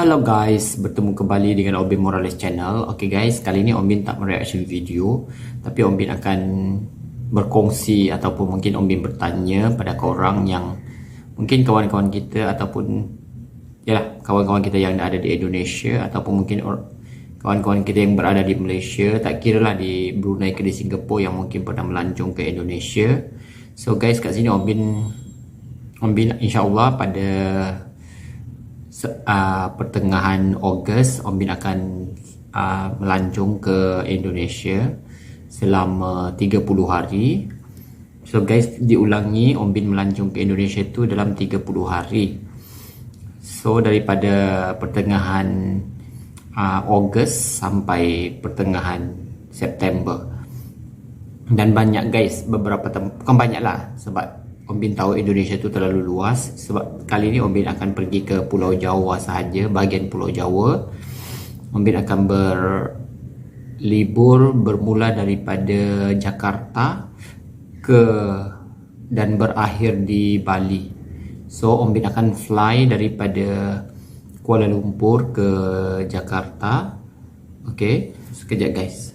Halo guys, bertemu kembali dengan Ombin Morales Channel. Oke guys, kali ini Ombin tak mereaction video, tapi Ombin akan berkongsi ataupun mungkin Ombin bertanya pada korang yang mungkin kawan-kawan kita ataupun kawan-kawan kita yang ada di Indonesia ataupun mungkin kawan-kawan kita yang berada di Malaysia, tak kira lah di Brunei ke di Singapura yang mungkin pernah melancong ke Indonesia. So guys, kat sini Ombin insyaAllah pada pertengahan Ogos Ombin akan melancong ke Indonesia selama 30 hari. So guys, diulangi, Ombin melancong ke Indonesia itu dalam 30 hari. So daripada pertengahan Ogos sampai pertengahan September. Dan banyak guys, bukan banyak lah, sebab Ombin tahu Indonesia itu terlalu luas. Sebab kali ini Ombin akan pergi ke Pulau Jawa sahaja, bahagian Pulau Jawa. Ombin akan berlibur bermula daripada Jakarta dan berakhir di Bali. So Ombin akan fly daripada Kuala Lumpur ke Jakarta. Okay, sekejap guys.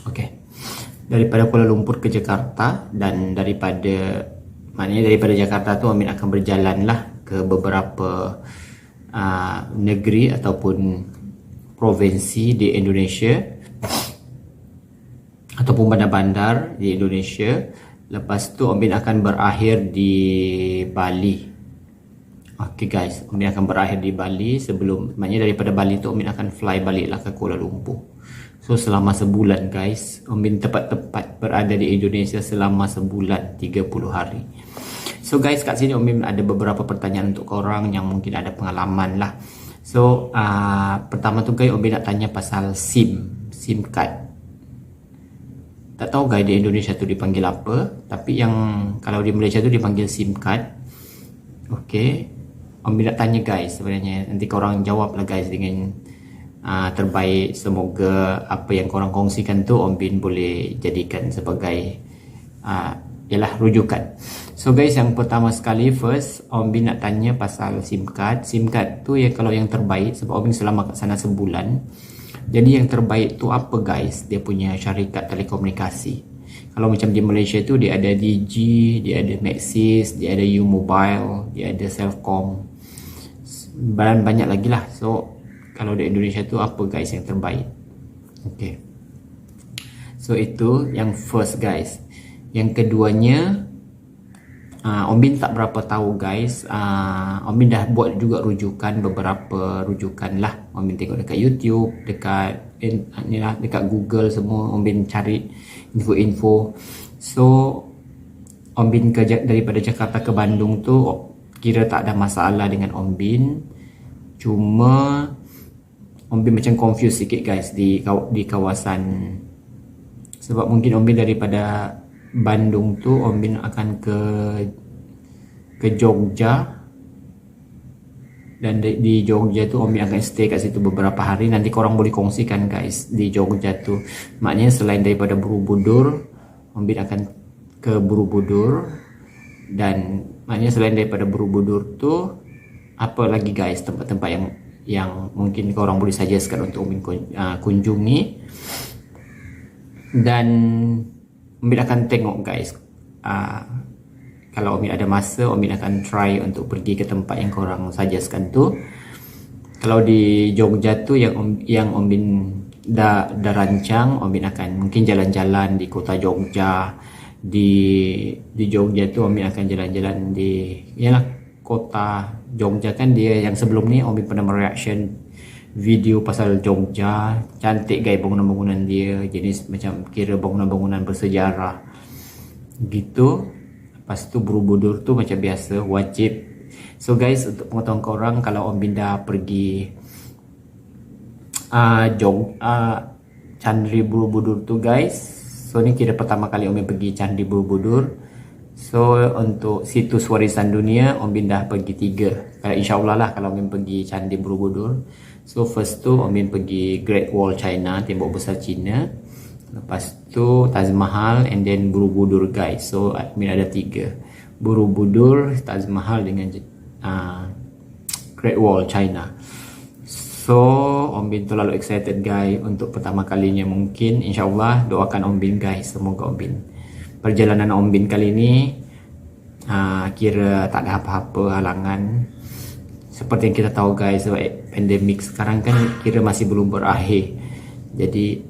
Okay, daripada Kuala Lumpur ke Jakarta, dan daripada Jakarta tu Ombin akan berjalan lah ke beberapa negeri ataupun provinsi di Indonesia ataupun bandar-bandar di Indonesia. Lepas tu Ombin akan berakhir di Bali. Okay guys, Ombin akan berakhir di Bali maknanya daripada Bali tu Ombin akan fly balik lah ke Kuala Lumpur. So selama sebulan guys, Ombin tepat-tepat berada di Indonesia selama sebulan 30 hari. So guys, kat sini Ombin ada beberapa pertanyaan untuk korang yang mungkin ada pengalaman lah. So pertama tu guys, Ombin nak tanya pasal SIM card. Tak tahu guys di Indonesia tu dipanggil apa, tapi yang kalau di Malaysia tu dipanggil SIM card. Okay, Ombin nak tanya guys, sebenarnya nanti korang jawab lah guys dengan terbaik. Semoga apa yang korang kongsikan tu Ombin boleh jadikan sebagai rujukan. So guys, yang pertama sekali, first Ombin nak tanya pasal SIM card. SIM card tu kalau yang terbaik, sebab Ombin selama kat sana sebulan. Jadi yang terbaik tu apa guys? Dia punya syarikat telekomunikasi. Kalau macam di Malaysia tu dia ada Digi, dia ada Maxis, dia ada U-Mobile, dia ada Celcom, dan banyak lagi lah. So kalau di Indonesia tu apa guys yang terbaik? Okay, so itu yang first guys. Yang keduanya, Ombin tak berapa tahu guys. Ombin dah buat juga beberapa rujukan lah. Ombin tengok dekat YouTube, dekat Google semua. Ombin cari info-info. So Ombin daripada Jakarta ke Bandung tu kira tak ada masalah dengan Ombin. Cuma Ombin macam confused sikit guys di kawasan, sebab mungkin Ombin daripada Bandung tu Ombin akan ke Jogja, dan di Jogja tu Ombin akan stay kat situ beberapa hari. Nanti korang boleh kongsikan guys di Jogja tu, maknanya selain daripada Borobudur, Ombin akan ke Borobudur, dan maknanya selain daripada Borobudur tu apa lagi guys tempat-tempat yang mungkin korang boleh suggestkan untuk Ombin kunjungi. Dan Ombin akan tengok guys, kalau Ombin ada masa, Ombin akan try untuk pergi ke tempat yang korang suggestkan tu. Kalau di Jogja tu yang Ombin dah rancang, Ombin akan mungkin jalan-jalan di kota Jogja. Di Jogja tu Ombin akan jalan-jalan di kota Jogja. Kan dia yang sebelum ni Ombin pernah mereaction video pasal Jogja. Cantik guys bangunan-bangunan dia, jenis macam kira bangunan-bangunan bersejarah gitu. Lepas tu Borobudur tu macam biasa, wajib. So guys, untuk pengetahuan korang, kalau Ombin dah pergi Candi Borobudur tu guys, so ni kira pertama kali Ombin pergi Candi Borobudur. So untuk situs warisan dunia Ombin dah pergi 3. InsyaAllah lah kalau Ombin pergi Candi Borobudur. So first tu Ombin pergi Great Wall China, tembok besar China. Lepas tu Taj Mahal, and then Borobudur guys. So Ombin ada 3, Borobudur, Taj Mahal dengan Great Wall China. So Om Bin terlalu excited guys untuk pertama kalinya mungkin. InsyaAllah doakan Om Bin guys, semoga Om Bin perjalanan Om Bin kali ini kira tak ada apa-apa halangan. Seperti yang kita tahu guys, pandemik sekarang kan kira masih belum berakhir. Jadi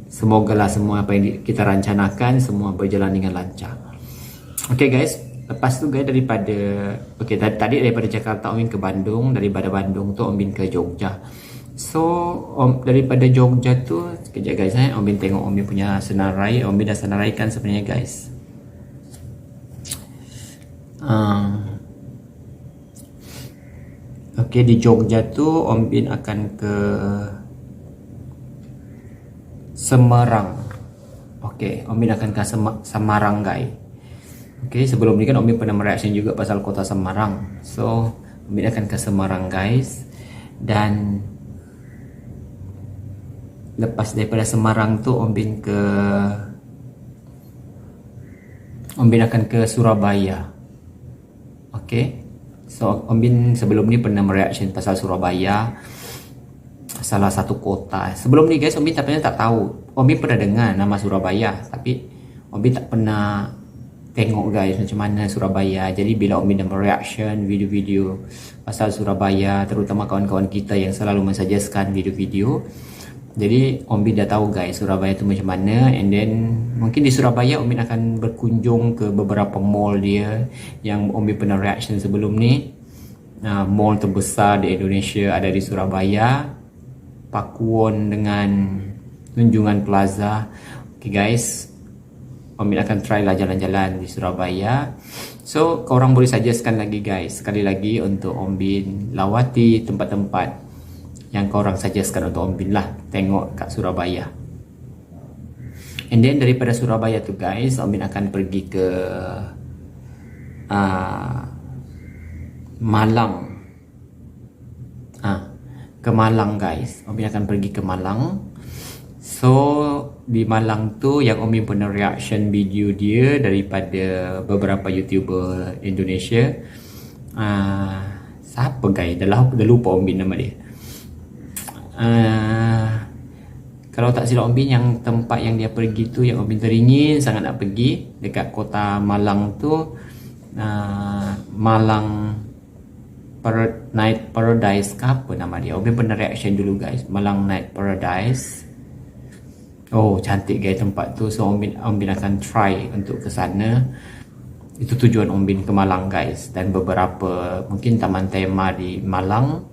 semogalah semua apa yang kita rencanakan semua berjalan dengan lancar. Okay guys, lepas tu guys tadi daripada Jakarta Om Bin ke Bandung, daripada Bandung tu Om Bin ke Jogja. So daripada Jogja tu sekejap guys, Om Bin tengok Om Bin punya senarai. Om Bin dah senaraikan sebenarnya guys. Okay, di Jogja tu Om Bin akan ke Semarang. Okay, Om Bin akan ke Semarang guys. Okay, sebelum ni kan Om Bin pernah mereaction juga pasal kota Semarang. So Om Bin akan ke Semarang guys. Dan lepas daripada Semarang tu Om Bin akan ke Surabaya. Okay, so Om Bin sebelum ni pernah mereaction pasal Surabaya, salah satu kota. Sebelum ni guys, Om Bin tak tahu. Om Bin pernah dengar nama Surabaya, tapi Om Bin tak pernah tengok guys macam mana Surabaya. Jadi bila Om Bin dah mereaction video-video pasal Surabaya, terutama kawan-kawan kita yang selalu mensuggestkan video-video, jadi Om Bin dah tahu guys Surabaya tu macam mana. And then mungkin di Surabaya Om Bin akan berkunjung ke beberapa mall dia yang Om Bin pernah reaction sebelum ni. Mall terbesar di Indonesia ada di Surabaya, Pakuwon dengan Tunjungan Plaza. Okay guys, Om Bin akan try lah jalan-jalan di Surabaya. So korang boleh suggestkan lagi guys, sekali lagi untuk Om Bin lawati tempat-tempat yang korang suggestkan untuk Om Bin lah tengok kat Surabaya. And then daripada Surabaya tu guys, Om Bin akan pergi ke Malang. Ke Malang guys, Om Bin akan pergi ke Malang. So di Malang tu yang Om Bin pernah reaction video dia daripada beberapa YouTuber Indonesia. Siapa guys? Dah lupa Om Bin nama dia. Kalau tak silap Om Bin, yang tempat yang dia pergi tu yang Om Bin teringin sangat nak pergi dekat kota Malang tu, Malang Night Paradise ke apa nama dia. Om Bin pernah reaction dulu guys, Malang Night Paradise. Oh cantik guys tempat tu. So Om Bin akan try untuk ke sana. Itu tujuan Om Bin ke Malang guys. Dan beberapa mungkin taman tema di Malang.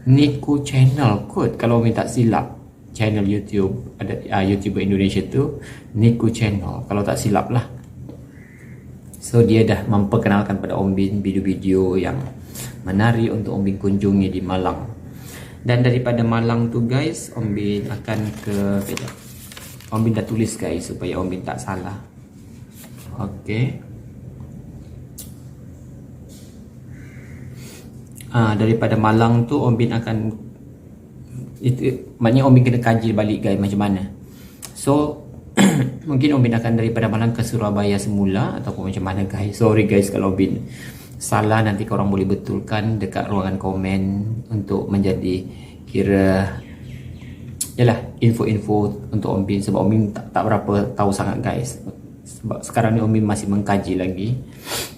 Niku Channel kot kalau Om Bin tak silap, channel YouTube ada YouTuber Indonesia tu, Niku Channel kalau tak silap lah. So dia dah memperkenalkan pada Om Bin video-video yang menarik untuk Om Bin kunjungi di Malang. Dan daripada Malang tu guys, Om Bin akan ke Om Bin dah tulis guys supaya Om Bin tak salah. Okay, daripada Malang tu Om Bin akan maknanya Om Bin kena kaji balik guys macam mana. So mungkin Om Bin akan daripada Malang ke Surabaya semula ataupun macam mana guys. Sorry guys kalau Om Bin salah, nanti korang boleh betulkan dekat ruangan komen untuk menjadi kira yalah info-info untuk Om Bin. Sebab Om Bin tak berapa tahu sangat guys, sebab sekarang ni Om Bin masih mengkaji lagi.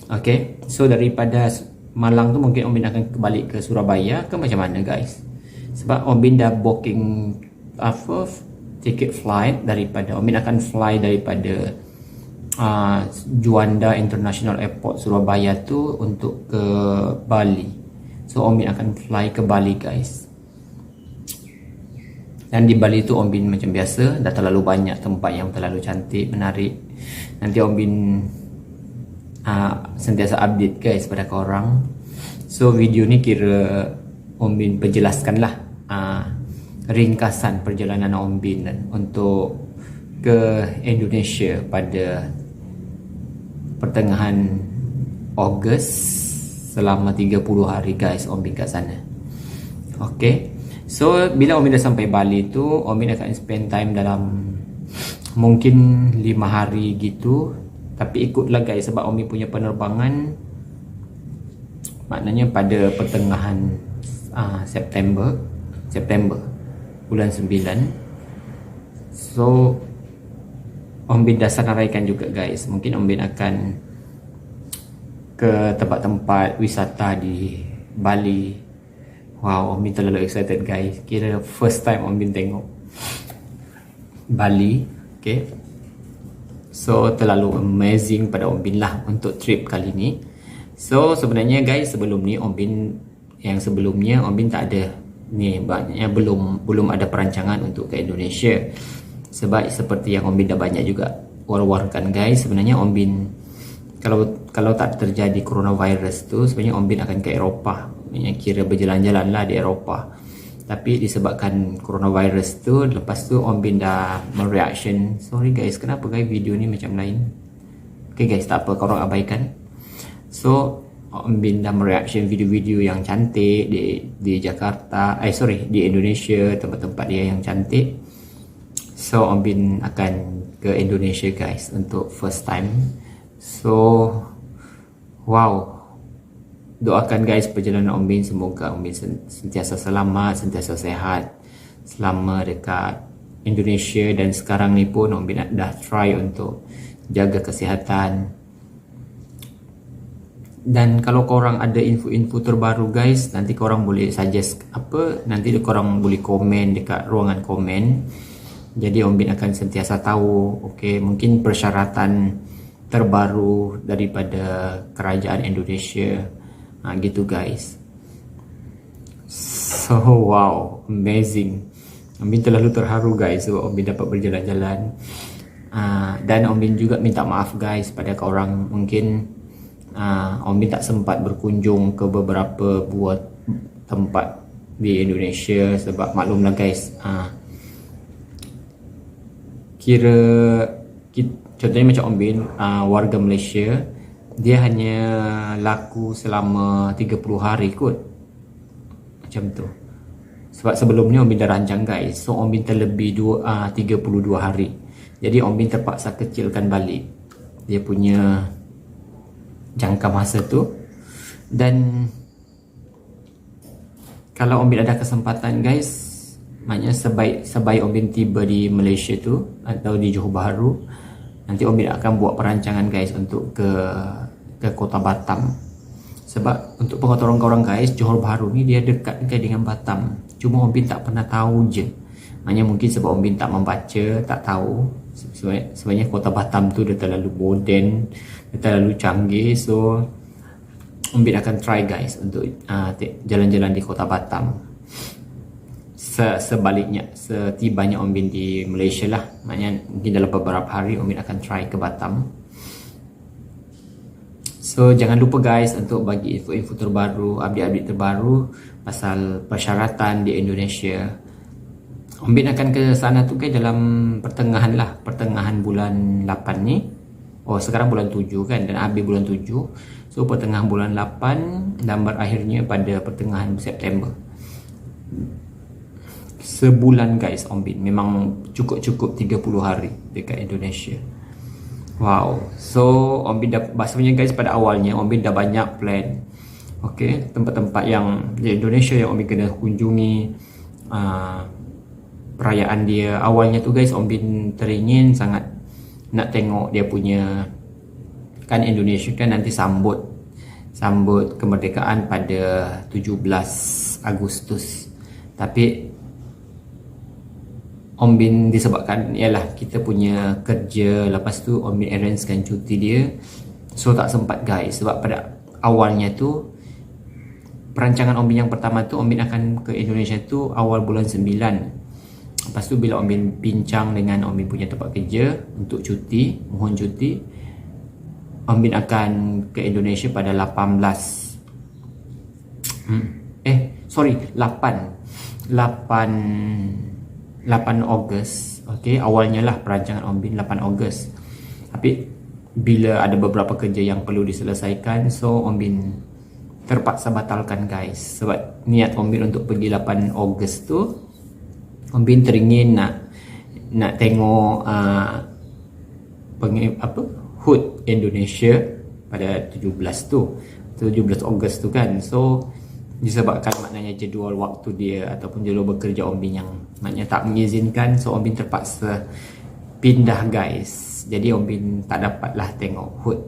Okay, so daripada Malang tu mungkin Om Bin akan balik ke Surabaya ke macam mana guys. Sebab Om Bin dah booking ticket flight daripada Om Bin akan fly daripada Juanda International Airport Surabaya tu untuk ke Bali. So Om Bin akan fly ke Bali guys. Dan di Bali tu Om Bin macam biasa dah terlalu banyak tempat yang terlalu cantik, menarik. Nanti Om Bin sentiasa update guys pada korang. So video ni kira Om Bin penjelaskan lah ringkasan perjalanan Om Bin untuk ke Indonesia pada pertengahan Ogos selama 30 hari guys Om Bin kat sana. Okay, so bila Om Bin dah sampai Bali tu, Om Bin akan spend time dalam mungkin 5 hari gitu. Tapi ikutlah guys, sebab Om Bin punya penerbangan maknanya pada pertengahan September bulan 9. So Om Bin dah senaraikan juga guys, mungkin Om Bin akan ke tempat-tempat wisata di Bali. Wow, Om Bin terlalu excited guys, kira first time Om Bin tengok Bali. Okay, so terlalu amazing pada Om Bin lah untuk trip kali ni. So sebenarnya guys, sebelum ni Om Bin, yang sebelumnya Om Bin tak ada ni, banyaknya belum ada perancangan untuk ke Indonesia. Sebab seperti yang Om Bin dah banyak juga war-warkan guys, sebenarnya Om Bin kalau tak terjadi coronavirus tu, sebenarnya Om Bin akan ke Eropah, kira berjalan-jalan lah di Eropah. Tapi disebabkan coronavirus tu, lepas tu Om Bin dah mereaction. Sorry guys, kenapa guys video ni macam lain? Okay guys, tak apa, korang abaikan. So Om Bin dah mereaction video-video yang cantik di Jakarta, di Indonesia, tempat-tempat dia yang cantik. So Om Bin akan ke Indonesia guys untuk first time. So wow, doakan guys perjalanan Om Bin, semoga Om Bin sentiasa selamat, sentiasa sehat selama dekat Indonesia. Dan sekarang ni pun Om Bin dah try untuk jaga kesihatan. Dan kalau korang ada info-info terbaru guys, nanti korang boleh suggest apa, nanti korang boleh komen dekat ruangan komen. Jadi Om Bin akan sentiasa tahu, okay, mungkin persyaratan terbaru daripada kerajaan Indonesia, gitu guys. So wow, amazing. Om Bin terlalu terharu guys sebab Om Bin dapat berjalan-jalan. Dan Om Bin juga minta maaf guys pada korang, mungkin Om Bin tak sempat berkunjung ke beberapa buah tempat di Indonesia. Sebab maklumlah guys, contohnya macam Om Bin, warga Malaysia, dia hanya laku selama 30 hari kot, macam tu. Sebab sebelumnya Om Bin dah rancang guys, so Om Bin terlebih 32 hari. Jadi Om Bin terpaksa kecilkan balik dia punya jangka masa tu. Dan kalau Om Bin ada kesempatan guys, maknanya sebaik Om Bin tiba di Malaysia tu atau di Johor Bahru, nanti Om Bin akan buat perancangan guys untuk ke kota Batam. Sebab untuk pengetahuan korang guys, Johor Bahru ni dia dekat dengan Batam, cuma Om Bin tak pernah tahu je. Maknanya mungkin sebab Om Bin tak membaca, tak tahu sebenarnya kota Batam tu dia terlalu moden, dia terlalu canggih. So Om Bin akan try guys untuk jalan-jalan di kota Batam. Sebaliknya, setibanya Om Bin di Malaysia lah, maknanya mungkin dalam beberapa hari Om Bin akan try ke Batam. So jangan lupa guys untuk bagi info-info terbaru, update-update terbaru pasal persyaratan di Indonesia. Om Bin akan ke sana tu guys dalam pertengahan bulan 8 ni. Oh sekarang bulan 7 kan, dan habis bulan 7. So pertengahan bulan 8 dan berakhirnya pada pertengahan September. Sebulan guys Om Bin, memang cukup 30 hari dekat Indonesia. Wow. So Om Bin dah, sebenarnya guys pada awalnya Om Bin dah banyak plan, okay, tempat-tempat yang di Indonesia yang Om Bin kena kunjungi. Perayaan dia awalnya tu guys, Om Bin teringin sangat nak tengok dia punya, kan Indonesia kan nanti sambut kemerdekaan pada 17 Agustus. Tapi Om Bin disebabkan ialah kita punya kerja, lepas tu Om Bin arrangekan cuti dia, so tak sempat guys. Sebab pada awalnya tu perancangan Om Bin yang pertama tu, Om Bin akan ke Indonesia tu awal bulan 9. Lepas tu bila Om Bin bincang dengan Om Bin punya tempat kerja untuk cuti, mohon cuti, Om Bin akan ke Indonesia pada 8 Ogos. Okay, awalnya lah perancangan Om Bin 8 Ogos. Tapi bila ada beberapa kerja yang perlu diselesaikan, so Om Bin terpaksa batalkan guys. Sebab niat Om Bin untuk pergi 8 Ogos tu, Om Bin teringin nak tengok HUT Indonesia pada 17 tu. 17 Ogos tu kan. So disebabkan maknanya jadual waktu dia ataupun jadual bekerja Om Bin yang maknanya tak mengizinkan, so Om Bin terpaksa pindah guys. Jadi Om Bin tak dapatlah tengok HUT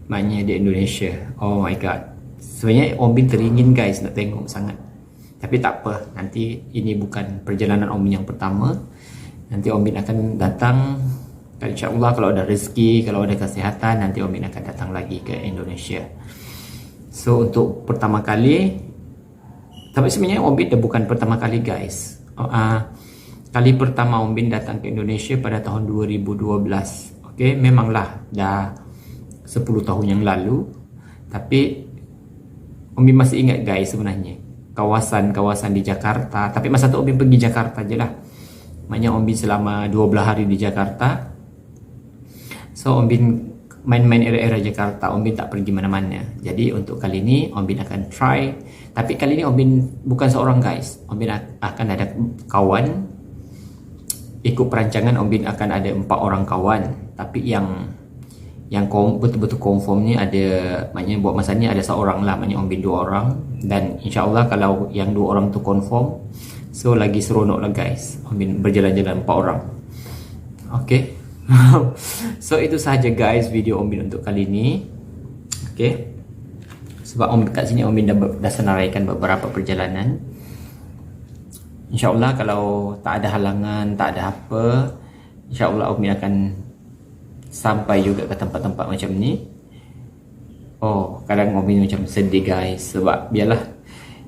maknanya di Indonesia. Oh my god, sebenarnya Om Bin teringin guys nak tengok sangat, tapi tak apa, nanti ini bukan perjalanan Om Bin yang pertama. Nanti Om Bin akan datang, insyaAllah kalau ada rezeki, kalau ada kesihatan, nanti Om Bin akan datang lagi ke Indonesia. So untuk pertama kali, tapi sebenarnya Om Bin dah bukan pertama kali guys. Kali pertama Om Bin datang ke Indonesia pada tahun 2012. Okay, memanglah dah 10 tahun yang lalu, tapi Om Bin masih ingat guys sebenarnya kawasan-kawasan di Jakarta. Tapi masa tu Om Bin pergi Jakarta je lah. Maknanya Om Bin selama 12 hari di Jakarta. So Om Bin main-main area-area Jakarta, Om Bin tak pergi mana-mana. Jadi untuk kali ni Om Bin akan try. Tapi kali ni Om Bin bukan seorang guys. Om Bin akan ada kawan. Ikut perancangan Om Bin akan ada 4 orang kawan. Tapi yang betul-betul confirm ni ada, maknanya buat masa ni ada seorang lah, maknanya Om Bin 2 orang. Dan insyaAllah kalau yang 2 orang tu confirm, so lagi seronok lah guys, Om Bin berjalan-jalan 4 orang. Okay. So itu sahaja guys video Om Bin untuk kali ni. Okay, sebab kat sini Om Bin dah senaraikan beberapa perjalanan. InsyaAllah kalau tak ada halangan, tak ada apa, InsyaAllah Om Bin akan sampai juga ke tempat-tempat macam ni. Oh, kadang Om Bin macam sedih guys, sebab biarlah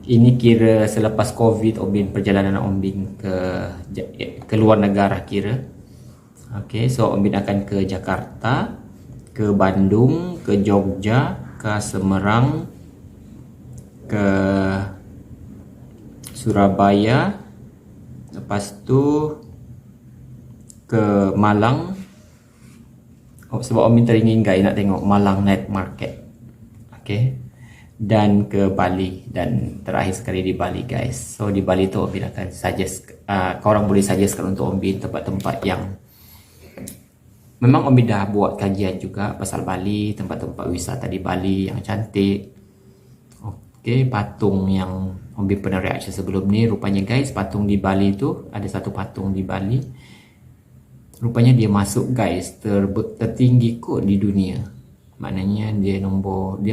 ini kira selepas Covid Om Bin, perjalanan Om Bin ke luar negara kira. Okay, so Om Bin akan ke Jakarta, ke Bandung, ke Jogja, ke Semarang, ke Surabaya, lepas tu ke Malang. Sebab Om Bin teringin guys nak tengok Malang Night Market. Okay, dan ke Bali, dan terakhir sekali di Bali guys. So di Bali tu Om Bin akan suggest, korang boleh suggestkan untuk Om Bin tempat-tempat yang memang Om Bin dah buat kajian juga pasal Bali, tempat-tempat wisata di Bali yang cantik. Okay, patung yang Om Bin pernah reaction sebelum ni, rupanya guys patung di Bali tu, ada satu patung di Bali, rupanya dia masuk guys tertinggi kot di dunia. Maknanya dia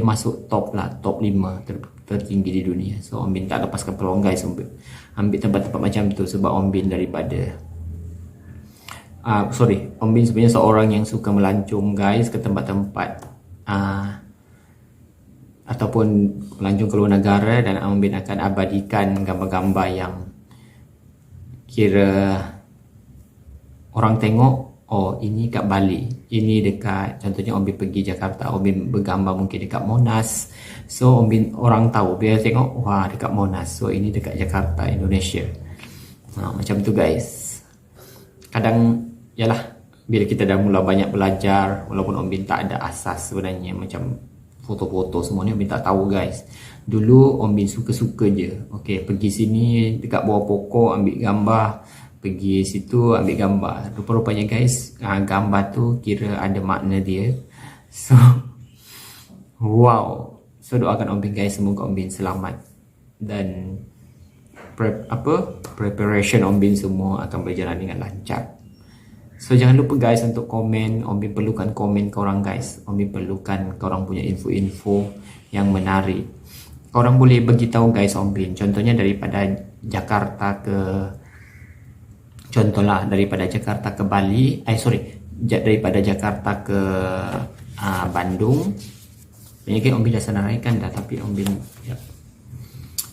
masuk top lah, top 5 tertinggi di dunia. So Om Bin tak lepaskan peluang guys ambil tempat-tempat macam tu, sebab Om Bin daripada Om Bin sebenarnya seorang yang suka melancong guys ke tempat-tempat ataupun melancong ke luar negara, dan Om Bin akan abadikan gambar-gambar yang kira orang tengok, oh ini kat Bali, ini dekat, contohnya Om Bin pergi Jakarta, Om Bin bergambar mungkin dekat Monas. So Om Bin, orang tahu, biar tengok, wah dekat Monas, so ini dekat Jakarta, Indonesia. Macam tu guys. Kadang yalah, bila kita dah mula banyak belajar, walaupun Om Bin tak ada asas sebenarnya, macam foto-foto semua ni Om Bin tak tahu guys. Dulu Om Bin suka-suka je. Okay, pergi sini dekat bawah pokok ambil gambar, pergi situ ambil gambar. Rupa-rupanya guys, gambar tu kira ada makna dia. So wow. So doakan Om Bin guys, semoga Om Bin selamat, dan preparation Om Bin semua akan berjalan dengan lancar. So jangan lupa guys untuk komen. Om Bin perlukan komen korang guys. Om Bin perlukan korang punya info-info yang menarik. Korang boleh bagi tahu guys Om Bin, contohnya daripada Jakarta ke, contohlah daripada Jakarta ke Bali, daripada Jakarta ke Bandung. Ini kan Om Bin dah senaraikan dah, tapi Om Bin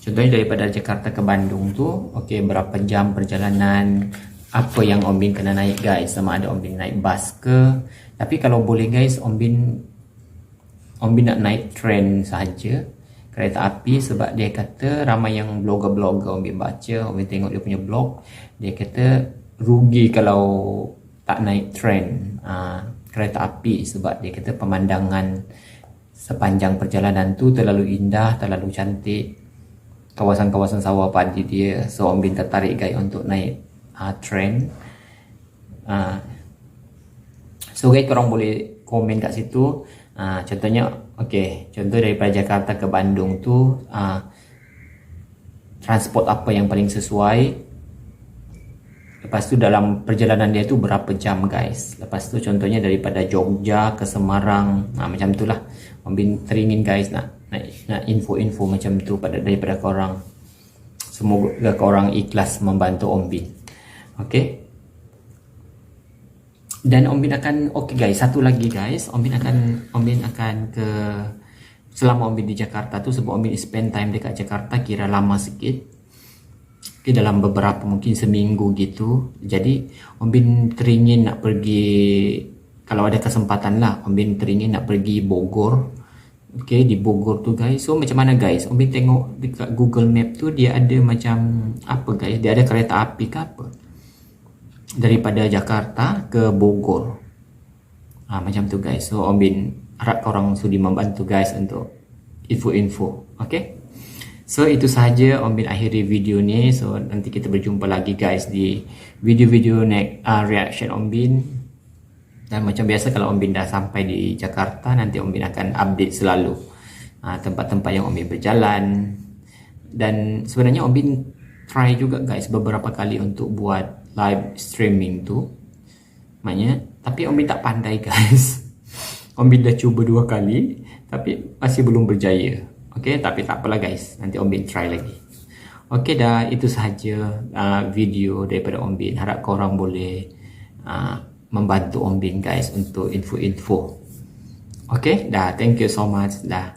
contohnya daripada Jakarta ke Bandung tu, okay, berapa jam perjalanan, apa yang Om Bin kena naik guys, sama ada Om Bin naik bas ke. Tapi kalau boleh guys, Om Bin nak naik train sahaja, kereta api, sebab dia kata ramai yang blogger-blogger Om Bin baca, Om Bin tengok dia punya blog, dia kata rugi kalau tak naik train, kereta api, sebab dia kata pemandangan sepanjang perjalanan tu terlalu indah, terlalu cantik, kawasan-kawasan sawah padi dia. So Om Bin tertarik guys untuk naik train. So guys, korang boleh komen kat situ. Contohnya Okey, contoh daripada Jakarta ke Bandung tu transport apa yang paling sesuai. Lepas tu dalam perjalanan dia tu berapa jam guys. Lepas tu contohnya daripada Jogja ke Semarang, macam tu lah. Om Bin teringin guys nak info-info macam tu daripada korang. Semoga korang ikhlas membantu Om Bin. Okey. Dan Om Bin akan, okey guys, satu lagi guys, Om Bin akan ke, selama Om Bin di Jakarta tu, sebab Om Bin spend time dekat Jakarta kira lama sikit, okay, dalam beberapa mungkin seminggu gitu. Jadi Om Bin teringin nak pergi, kalau ada kesempatan lah, Om Bin teringin nak pergi Bogor. Okay, di Bogor tu guys, so macam mana guys, Om Bin tengok dekat Google Map tu dia ada macam apa guys, dia ada kereta api ke apa daripada Jakarta ke Bogor, macam tu guys. So Om Bin harap korang sudi membantu guys untuk info-info. Okay, so itu sahaja Om Bin akhiri video ni. So nanti kita berjumpa lagi guys di video-video next reaction Om Bin. Dan macam biasa kalau Om Bin dah sampai di Jakarta, nanti Om Bin akan update selalu tempat-tempat yang Om Bin berjalan. Dan sebenarnya Om Bin try juga guys beberapa kali untuk buat live streaming tu, maknanya, tapi Om Bin tak pandai guys. Om Bin dah cuba 2 kali tapi masih belum berjaya. Okay, tapi tak apalah guys, nanti Om Bin try lagi. Okay dah, itu sahaja video daripada Om Bin. Harap korang boleh membantu Om Bin guys untuk info-info. Okay dah, thank you so much dah.